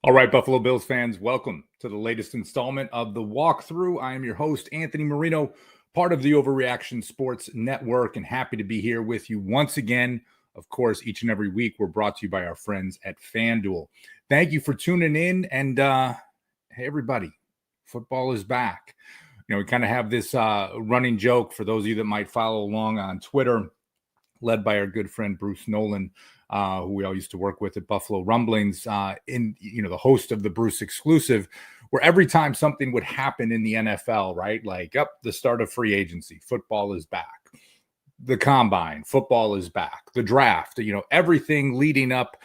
All right, Buffalo Bills fans, welcome to the latest installment of The Walkthrough. I am your host, Anthony Marino, part of the Overreaction Sports Network, and happy to be here with you once again. Of course, each and every week, we're brought to you by our friends at FanDuel. Thank you for tuning in, and hey, everybody, football is back. You know, we kind of have this running joke for those of you that might follow along on Twitter, led by our good friend Bruce Nolan, who we all used to work with at Buffalo Rumblings, the host of the Bruce Exclusive, where every time something would happen in the NFL, right, like the start of free agency, football is back, the combine, football is back, the draft, everything leading up,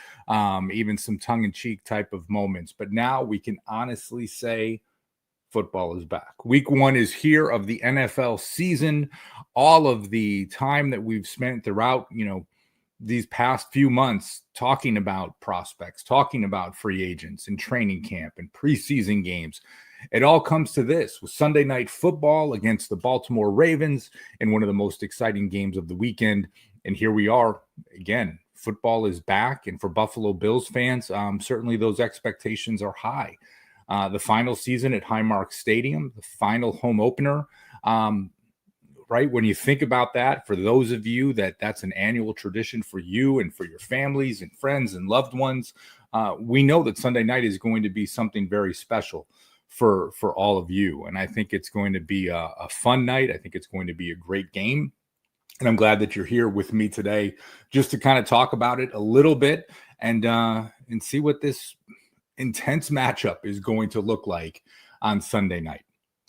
even some tongue-in-cheek type of moments. But now we can honestly say football is back. Week 1 is here of the NFL season. All of the time that we've spent throughout, these past few months talking about prospects, talking about free agents and training camp and preseason games, it all comes to this with Sunday Night Football against the Baltimore Ravens in one of the most exciting games of the weekend. And here we are again. Football is back. And for Buffalo Bills fans, certainly those expectations are high. The final season at Highmark Stadium, the final home opener, right? When you think about that, for those of you that's an annual tradition for you and for your families and friends and loved ones, we know that Sunday night is going to be something very special for all of you. And I think it's going to be a fun night. I think it's going to be a great game. And I'm glad that you're here with me today just to kind of talk about it a little bit and see what this intense matchup is going to look like on Sunday night.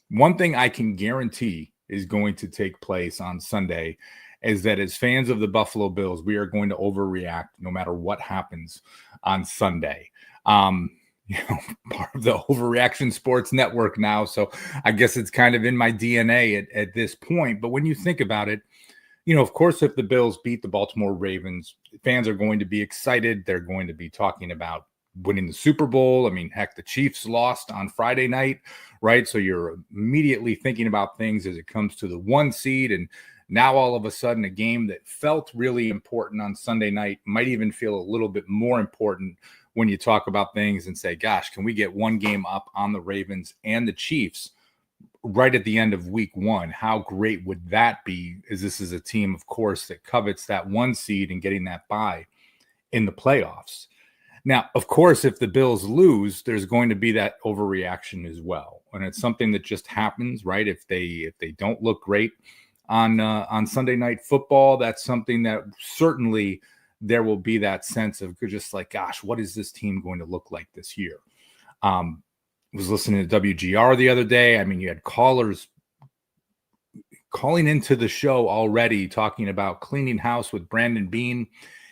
One thing I can guarantee is going to take place on Sunday is that as fans of the Buffalo Bills, we are going to overreact no matter what happens on Sunday. Part of the Overreaction Sports Network now, so I guess it's kind of in my DNA at this point. But when you think about it, of course, if the Bills beat the Baltimore Ravens, fans are going to be excited. They're going to be talking about winning the Super Bowl. I mean, heck, the Chiefs lost on Friday night, right? So you're immediately thinking about things as it comes to the 1 seed. And now all of a sudden, a game that felt really important on Sunday night might even feel a little bit more important when you talk about things and say, gosh, can we get one game up on the Ravens and the Chiefs right at the end of week 1? How great would that be? As this is a team, of course, that covets that 1 seed and getting that bye in the playoffs. Now, of course, if the Bills lose, there's going to be that overreaction as well. And it's something that just happens, right? If they don't look great on Sunday Night Football, that's something that certainly there will be that sense of just like, gosh, what is this team going to look like this year? I was listening to WGR the other day. I mean, you had callers calling into the show already talking about cleaning house with Brandon Beane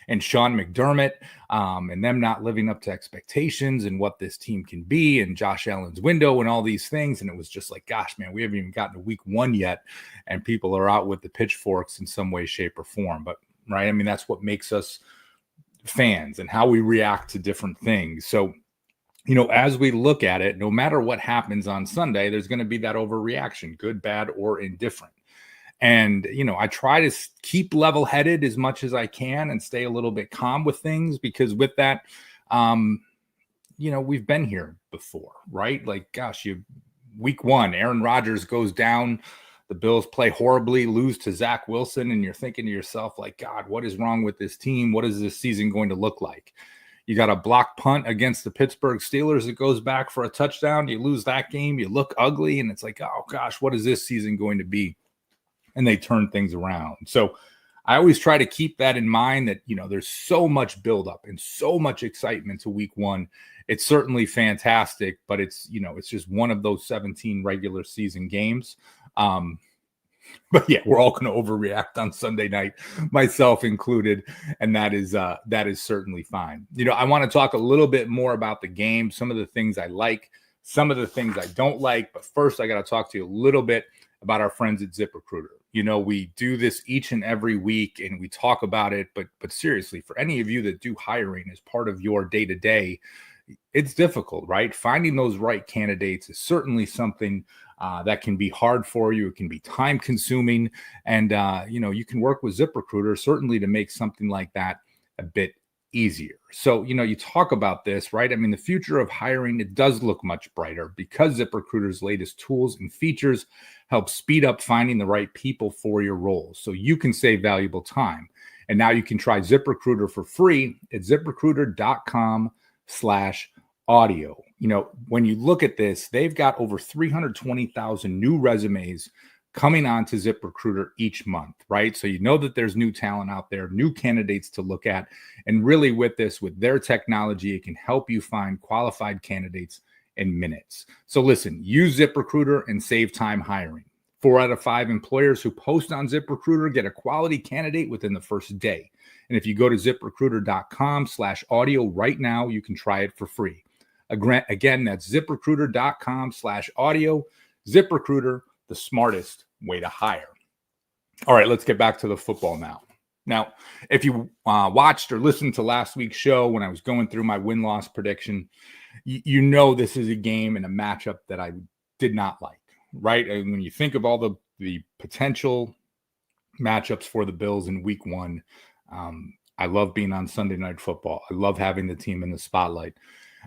and Sean McDermott, and them not living up to expectations and what this team can be, and Josh Allen's window and all these things. And it was just like, gosh, man, we haven't even gotten to week 1 yet, and people are out with the pitchforks in some way, shape, or form. But, right, I mean, that's what makes us fans and how we react to different things. So, as we look at it, no matter what happens on Sunday, there's going to be that overreaction, good, bad, or indifferent. And, I try to keep level-headed as much as I can and stay a little bit calm with things because with that, we've been here before, right? Like, gosh, week 1, Aaron Rodgers goes down, the Bills play horribly, lose to Zach Wilson, and you're thinking to yourself, like, God, what is wrong with this team? What is this season going to look like? You got a block punt against the Pittsburgh Steelers that goes back for a touchdown. You lose that game. You look ugly, and it's like, oh, gosh, what is this season going to be? And they turn things around. So I always try to keep that in mind that, there's so much buildup and so much excitement to week 1. It's certainly fantastic, but it's just one of those 17 regular season games. But yeah, we're all going to overreact on Sunday night, myself included. And that is certainly fine. I want to talk a little bit more about the game, some of the things I like, some of the things I don't like. But first, I got to talk to you a little bit about our friends at ZipRecruiter. We do this each and every week and we talk about it, but seriously, for any of you that do hiring as part of your day-to-day, it's difficult, right? Finding those right candidates is certainly something that can be hard for you. It can be time consuming. And, you can work with ZipRecruiter certainly to make something like that a bit easier. So, you talk about this, right? I mean, the future of hiring, it does look much brighter because ZipRecruiter's latest tools and features help speed up finding the right people for your roles. So you can save valuable time. And now you can try ZipRecruiter for free at ziprecruiter.com/audio. When you look at this, they've got over 320,000 new resumes coming on to ZipRecruiter each month, right? So that there's new talent out there, new candidates to look at. And really with their technology, it can help you find qualified candidates in minutes. So listen, use ZipRecruiter and save time hiring. 4 out of 5 employers who post on ZipRecruiter get a quality candidate within the first day. And if you go to ziprecruiter.com/audio right now, you can try it for free. Again, that's ziprecruiter.com/audio. ZipRecruiter, the smartest way to hire. All right, let's get back to the football now. Now, if you watched or listened to last week's show when I was going through my win-loss prediction, this is a game and a matchup that I did not like, right? And when you think of all the potential matchups for the Bills in week 1, I love being on Sunday Night Football. I love having the team in the spotlight.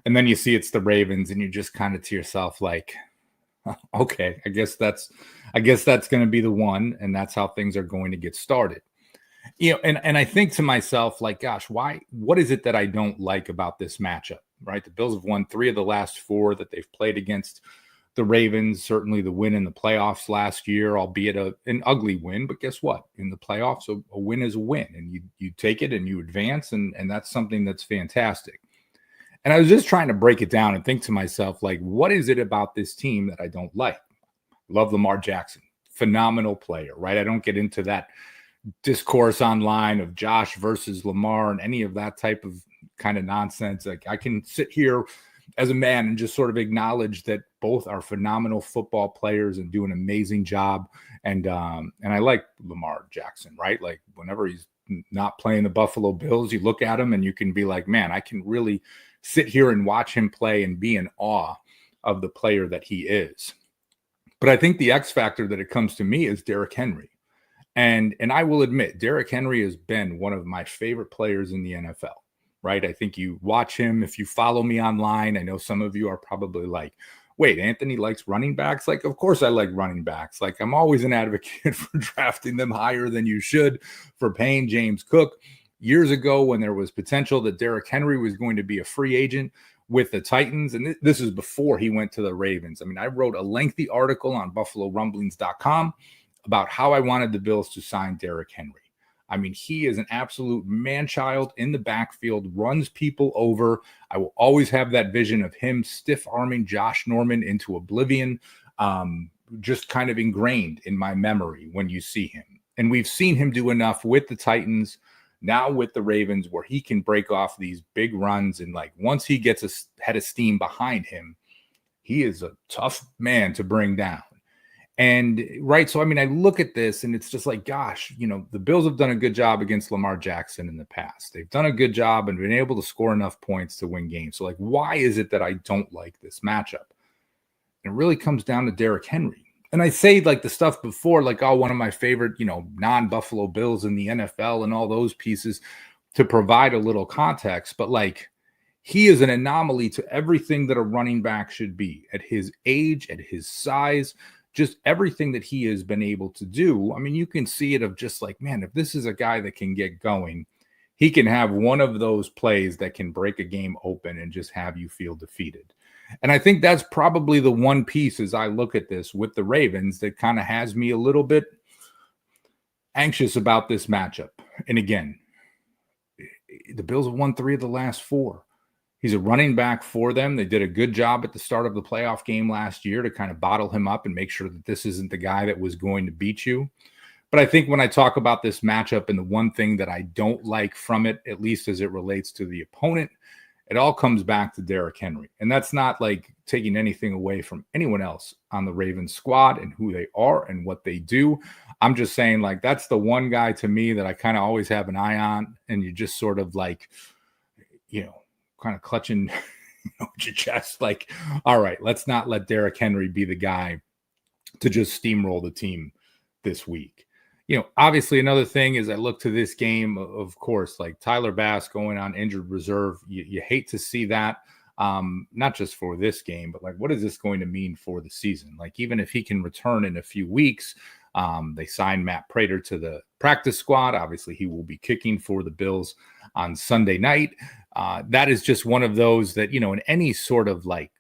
And then you see it's the Ravens and you're just kind of to yourself like, okay, I guess that's going to be the one, and that's how things are going to get started. And I think to myself, like, gosh, what is it that I don't like about this matchup, right? The Bills have won 3 of the last 4 that they've played against the Ravens. Certainly the win in the playoffs last year, albeit an ugly win, but guess what? In the playoffs, a win is a win, and you take it and you advance, and that's something that's fantastic. And I was just trying to break it down and think to myself, like, what is it about this team that I don't like? Love Lamar Jackson. Phenomenal player, right? I don't get into that discourse online of Josh versus Lamar and any of that type of kind of nonsense. Like, I can sit here as a man and just sort of acknowledge that both are phenomenal football players and do an amazing job. And I like Lamar Jackson, right? Like, whenever he's not playing the Buffalo Bills, you look at him and you can be like, man, I can really sit here and watch him play and be in awe of the player that he is. But I think the X factor that it comes to me is Derrick Henry. And I will admit, Derrick Henry has been one of my favorite players in the NFL, right? I think you watch him. If you follow me online, I know some of you are probably like, wait, Anthony likes running backs? Like, of course I like running backs. Like, I'm always an advocate for drafting them higher than you should, for paying James Cook. Years ago, when there was potential that Derrick Henry was going to be a free agent with the Titans, and this is before he went to the Ravens. I mean, I wrote a lengthy article on BuffaloRumblings.com about how I wanted the Bills to sign Derrick Henry. I mean, he is an absolute man-child in the backfield, runs people over. I will always have that vision of him stiff-arming Josh Norman into oblivion, just kind of ingrained in my memory when you see him. And we've seen him do enough with the Titans, now with the Ravens, where he can break off these big runs. And like, once he gets a head of steam behind him, he is a tough man to bring down. And right. So, I mean, I look at this and it's just like, gosh, the Bills have done a good job against Lamar Jackson in the past. They've done a good job and been able to score enough points to win games. So like, why is it that I don't like this matchup? And it really comes down to Derrick Henry. And I say like the stuff before, like, oh, one of my favorite, non-Buffalo Bills in the NFL and all those pieces to provide a little context. But like, he is an anomaly to everything that a running back should be at his age, at his size, just everything that he has been able to do. I mean, you can see it of just like, man, if this is a guy that can get going, he can have one of those plays that can break a game open and just have you feel defeated. And I think that's probably the one piece as I look at this with the Ravens that kind of has me a little bit anxious about this matchup. And again, the Bills have won 3 of the last 4. He's a running back for them. They did a good job at the start of the playoff game last year to kind of bottle him up and make sure that this isn't the guy that was going to beat you. But I think when I talk about this matchup and the one thing that I don't like from it, at least as it relates to the opponent, it all comes back to Derrick Henry. And that's not like taking anything away from anyone else on the Ravens squad and who they are and what they do. I'm just saying, like, that's the one guy to me that I kind of always have an eye on. And you just sort of like, kind of clutching your chest, like, all right, let's not let Derrick Henry be the guy to just steamroll the team this week. Obviously another thing is I look to this game, of course, like Tyler Bass going on injured reserve. You hate to see that, not just for this game, but like, what is this going to mean for the season? Like, even if he can return in a few weeks, they signed Matt Prater to the practice squad. Obviously, he will be kicking for the Bills on Sunday night. That is just one of those that, in any sort of like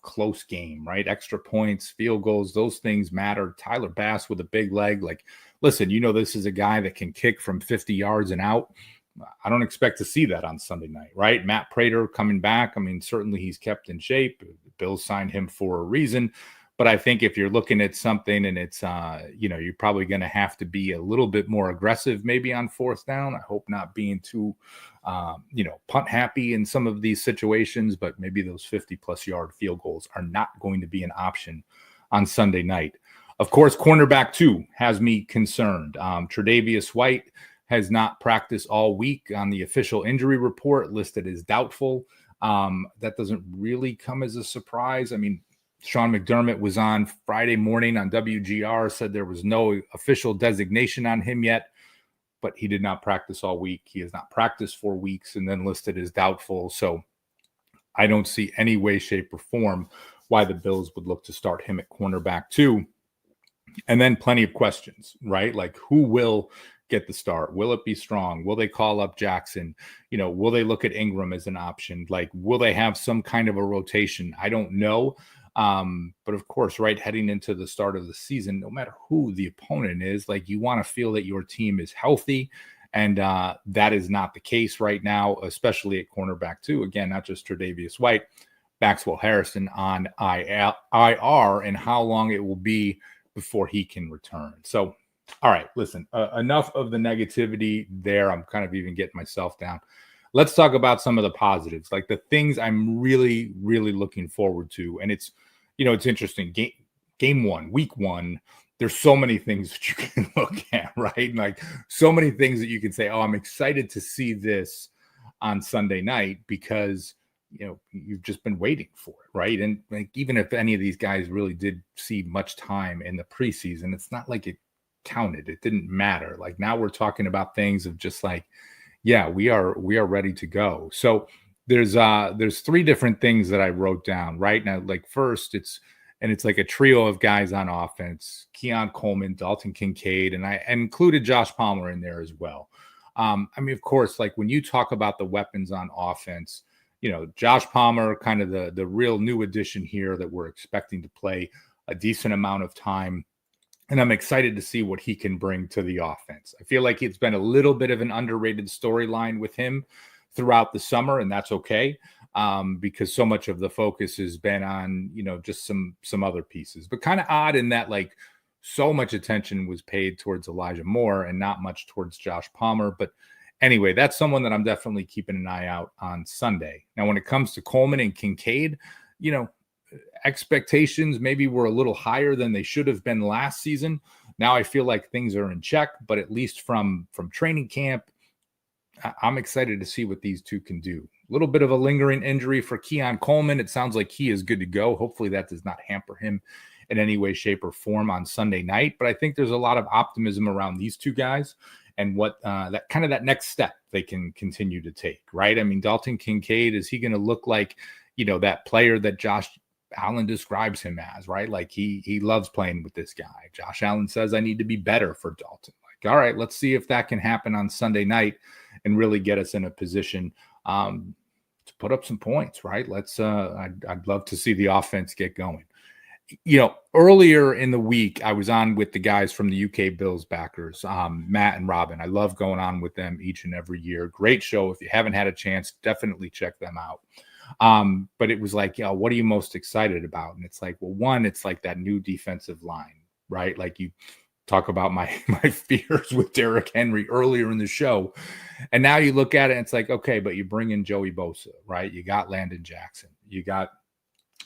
close game, right? Extra points, field goals, those things matter. Tyler Bass with a big leg. Like, listen, this is a guy that can kick from 50 yards and out. I don't expect to see that on Sunday night, right? Matt Prater coming back. I mean, certainly he's kept in shape. Bills signed him for a reason. But I think if you're looking at something and it's, you're probably going to have to be a little bit more aggressive maybe on fourth down. I hope not being too, punt happy in some of these situations, but maybe those 50-plus yard field goals are not going to be an option on Sunday night. Of course, cornerback 2 has me concerned. Tre'Davious White has not practiced all week on the official injury report, listed as doubtful. That doesn't really come as a surprise. I mean, Sean McDermott was on Friday morning on WGR, said there was no official designation on him yet, but he did not practice all week. He has not practiced for weeks and then listed as doubtful. So I don't see any way, shape, or form why the Bills would look to start him at cornerback 2. And then plenty of questions, right? Like, who will get the start? Will it be Strong? Will they call up Jackson? Will they look at Ingram as an option? Like, will they have some kind of a rotation? I don't know. But of course, right, heading into the start of the season, no matter who the opponent is, like, you want to feel that your team is healthy. And that is not the case right now, especially at cornerback 2. Again, not just Tre'Davious White, Maxwell Harrison on IR, and how long it will be before he can return. So, all right, listen, enough of the negativity there. I'm kind of even getting myself down. Let's talk about some of the positives, like the things I'm really, really looking forward to. And it's interesting. Game 1, week 1, there's so many things that you can look at, right? Like, so many things that you can say, oh, I'm excited to see this on Sunday night because, you've just been waiting for it, right? And like, even if any of these guys really did see much time in the preseason, it's not like it counted. It didn't matter. Like, now we're talking about things of just like, yeah, we are ready to go. So there's 3 different things that I wrote down right now. Like, first, it's like a trio of guys on offense: Keon Coleman, Dalton Kincaid, and I included Josh Palmer in there as well. I mean, of course, like, when you talk about the weapons on offense, Josh Palmer, kind of the real new addition here that we're expecting to play a decent amount of time. And I'm excited to see what he can bring to the offense. I feel like it's been a little bit of an underrated storyline with him throughout the summer, and that's okay, because so much of the focus has been on, just some other pieces. But kind of odd in that, like, so much attention was paid towards Elijah Moore and not much towards Josh Palmer. But anyway, that's someone that I'm definitely keeping an eye out on Sunday. Now, when it comes to Coleman and Kincaid, expectations maybe were a little higher than they should have been last season. Now I feel like things are in check, but at least from training camp, I'm excited to see what these two can do. A little bit of a lingering injury for Keon Coleman. It sounds like he is good to go. Hopefully that does not hamper him in any way, shape, or form on Sunday night. But I think there's a lot of optimism around these two guys and what that next step they can continue to take, right? I mean, Dalton Kincaid, is he going to look like, that player that Josh Allen describes him as, right? Like, he loves playing with this guy. Josh Allen says, I need to be better for Dalton. Like, all right, let's see if that can happen on Sunday night and really get us in a position to put up some points, right? I'd love to see the offense get going. Earlier in the week, I was on with the guys from the UK Bills backers, Matt and Robin. I love going on with them each and every year. Great show. If you haven't had a chance, definitely check them out. But it was like, what are you most excited about? And it's like, well, one, it's like that new defensive line, right? Like, you talk about my fears with Derrick Henry earlier in the show. And now you look at it and it's like, okay, but you bring in Joey Bosa, right? You got Landon Jackson. You got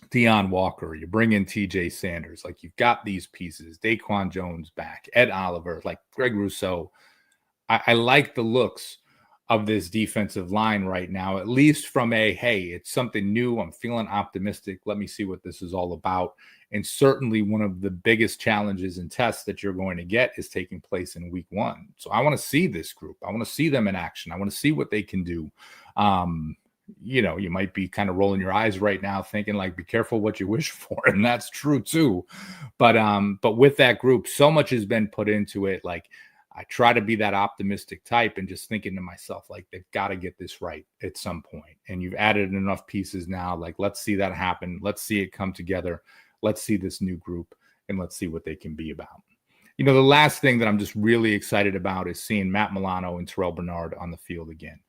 Deion Walker. You bring in TJ Sanders. Like, you've got these pieces. Daquan Jones back. Ed Oliver. Like, Greg Rousseau. I like the looks of this defensive line right now, at least from a, hey, it's something new. I'm feeling optimistic. Let me see what this is all about. And certainly one of the biggest challenges and tests that you're going to get is taking place in week 1. So I want to see this group. I want to see them in action. I want to see what they can do. You might be kind of rolling your eyes right now thinking like, be careful what you wish for. And that's true too. But with that group, so much has been put into it. Like, I try to be that optimistic type and just thinking to myself, like, they've got to get this right at some point. And you've added enough pieces now. Like, let's see that happen. Let's see it come together. Let's see this new group and let's see what they can be about. The last thing that I'm just really excited about is seeing Matt Milano and Terrell Bernard on the field again.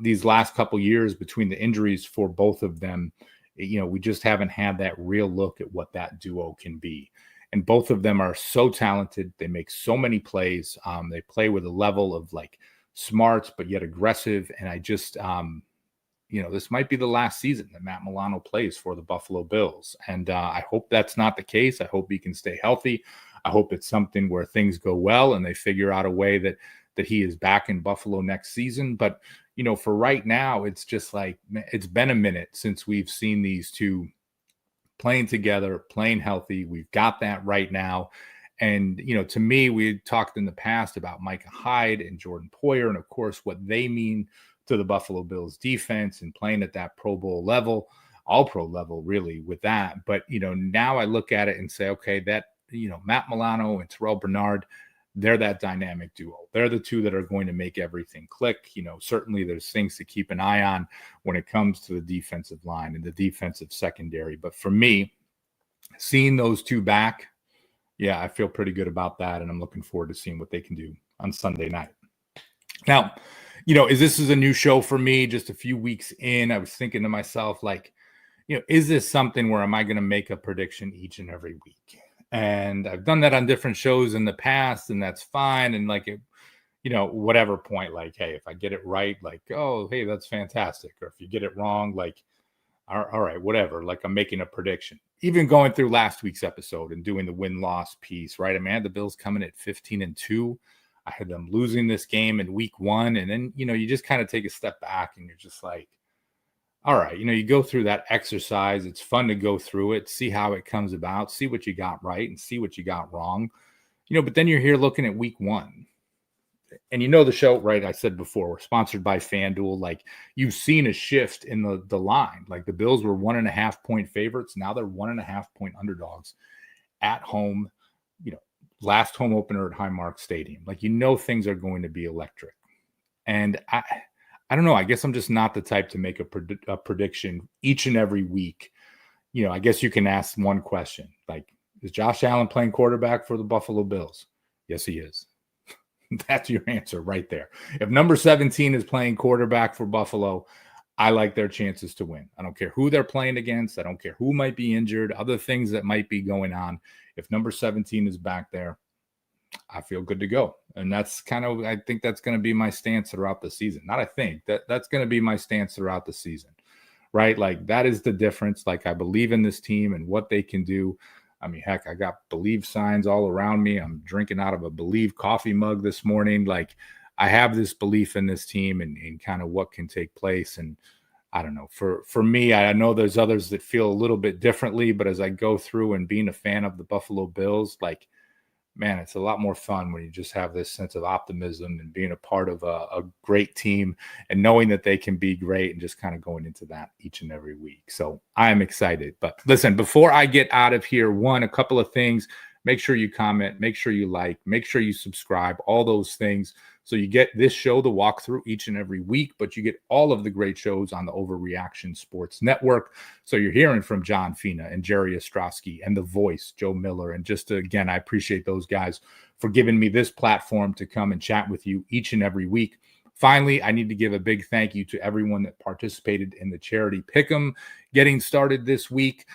These last couple years between the injuries for both of them, we just haven't had that real look at what that duo can be. And both of them are so talented. They make so many plays. They play with a level of like smart, but yet aggressive. And I just, this might be the last season that Matt Milano plays for the Buffalo Bills. And I hope that's not the case. I hope he can stay healthy. I hope it's something where things go well and they figure out a way that he is back in Buffalo next season. But, for right now, it's just like, it's been a minute since we've seen these two playing together, playing healthy. We've got that right now. And, to me, we talked in the past about Micah Hyde and Jordan Poyer, and of course, what they mean to the Buffalo Bills defense and playing at that Pro Bowl level, all pro level, really, with that. But, now I look at it and say, okay, that, Matt Milano and Terrell Bernard, they're that dynamic duo. They're the two that are going to make everything click. Certainly there's things to keep an eye on when it comes to the defensive line and the defensive secondary. But for me, seeing those two back, yeah, I feel pretty good about that. And I'm looking forward to seeing what they can do on Sunday night. Now, this is a new show for me, just a few weeks in. I was thinking to myself, like, is this something where am I going to make a prediction each and every week? And I've done that on different shows in the past, and that's fine. And like, whatever point, like, hey, if I get it right, like, oh, hey, that's fantastic. Or if you get it wrong, like, all right, whatever. Like, I'm making a prediction. Even going through last week's episode and doing the win-loss piece, right? I mean, I had the Bills coming at 15-2. I had them losing this game in week 1. And then, you just kind of take a step back and you're just like, all right, you go through that exercise. It's fun to go through it, see how it comes about, see what you got right and see what you got wrong. But then you're here looking at week 1. And the show, right? I said before, we're sponsored by FanDuel. Like, you've seen a shift in the line. Like, the Bills were 1.5 point favorites. Now they're 1.5 point underdogs at home, last home opener at Highmark Stadium. Like, things are going to be electric. And I don't know. I guess I'm just not the type to make a prediction each and every week. I guess you can ask one question. Like, is Josh Allen playing quarterback for the Buffalo Bills? Yes, he is. That's your answer right there. If number 17 is playing quarterback for Buffalo, I like their chances to win. I don't care who they're playing against. I don't care who might be injured, other things that might be going on. If number 17 is back there, I feel good to go. And that's I think that's going to be my stance throughout the season. Not I think, that's going to be my stance throughout the season, right? Like, that is the difference. Like, I believe in this team and what they can do. I mean, heck, I got believe signs all around me. I'm drinking out of a believe coffee mug this morning. Like, I have this belief in this team and kind of what can take place. And I don't know, for me, I know there's others that feel a little bit differently, but as I go through and being a fan of the Buffalo Bills, like, man, it's a lot more fun when you just have this sense of optimism and being a part of a great team and knowing that they can be great and just kind of going into that each and every week. So I am excited. But listen, before I get out of here, a couple of things. Make sure you comment, make sure you like, make sure you subscribe, all those things. So you get this show, the walkthrough, each and every week, but you get all of the great shows on the Overreaction Sports Network. So you're hearing from John Fina and Jerry Ostrowski and the voice, Joe Miller. And just again, I appreciate those guys for giving me this platform to come and chat with you each and every week. Finally, I need to give a big thank you to everyone that participated in the charity Pick'em getting started this week.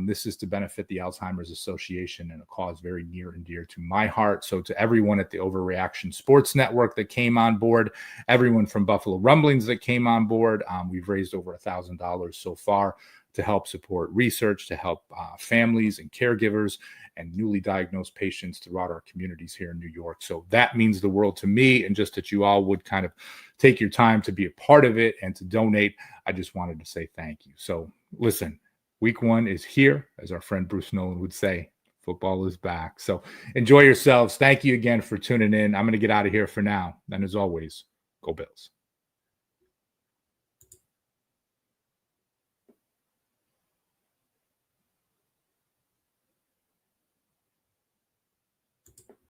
This is to benefit the Alzheimer's Association and a cause very near and dear to my heart. So to everyone at the Overreaction Sports Network that came on board, everyone from Buffalo Rumblings that came on board, we've raised over $1,000 so far to help support research, to help families and caregivers and newly diagnosed patients throughout our communities here in New York. So that means the world to me, and just that you all would kind of take your time to be a part of it and to donate. I just wanted to say thank you. So listen, week 1 is here, as our friend Bruce Nolan would say. Football is back. So enjoy yourselves. Thank you again for tuning in. I'm going to get out of here for now. And as always, go Bills.